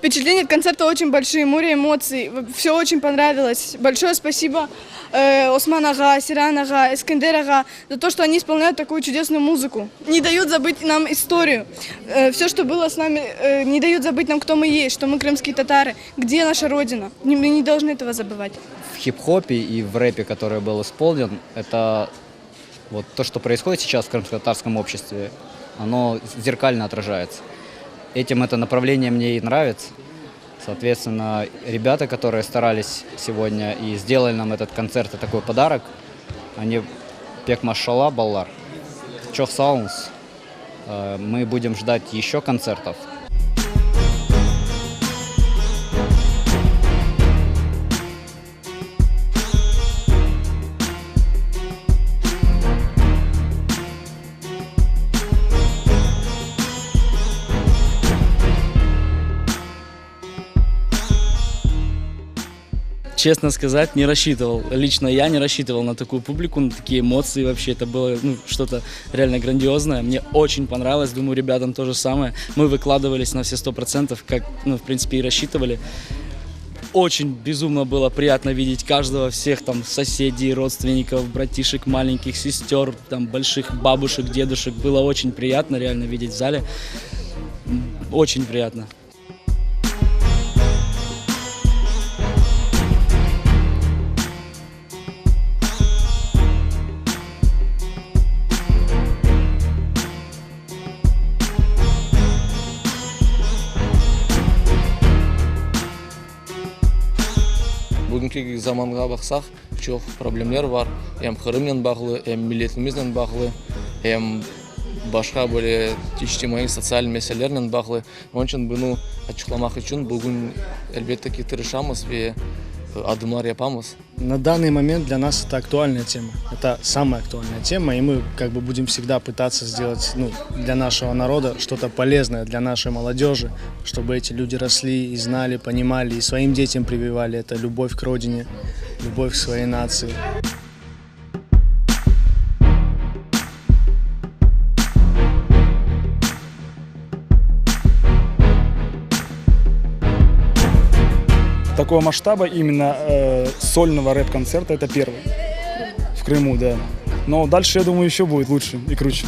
Впечатления от концерта очень большие, море эмоций. Все очень понравилось. Большое спасибо Осман ага, Сиран ага, Эскендер ага за то, что они исполняют такую чудесную музыку. Не дают забыть нам историю. Все, что было с нами, не дают забыть нам, кто мы есть, что мы крымские татары, где наша родина. Мы не должны этого забывать. В хип-хопе и в рэпе, который был исполнен, это вот то, что происходит сейчас в крымско-татарском обществе, оно зеркально отражается. Этим это направление мне и нравится. Соответственно, ребята, которые старались сегодня и сделали нам этот концерт и такой подарок, они пек машалла баллар, чох саунс. Мы будем ждать еще концертов. Честно сказать, не рассчитывал. Лично я не рассчитывал на такую публику, на такие эмоции. Вообще это было что-то реально грандиозное. Мне очень понравилось. Думаю, ребятам то же самое. Мы выкладывались на все 100%, как, в принципе, и рассчитывали. Очень безумно было приятно видеть каждого, всех там соседей, родственников, братишек, маленьких сестер, там больших бабушек, дедушек. Было очень приятно реально видеть в зале. Очень приятно. Бүгінгі заманға бақсақ, çox проблемлер бар. Қырыммен бағылы, милletімізмен бағылы, башқа бөле ijtimai социаль мәселелермен бағылы. Onun için bunu açıklamak için bugün elbette ki tırışamız ve adımlar yapamız. На данный момент для нас это актуальная тема. Это самая актуальная тема, и мы будем всегда пытаться сделать для нашего народа что-то полезное для нашей молодежи, чтобы эти люди росли и знали, понимали, и своим детям прививали это любовь к родине, любовь к своей нации. Такого масштаба именно сольного рэп-концерта это первый в Крыму, да. Но дальше, я думаю, еще будет лучше и круче.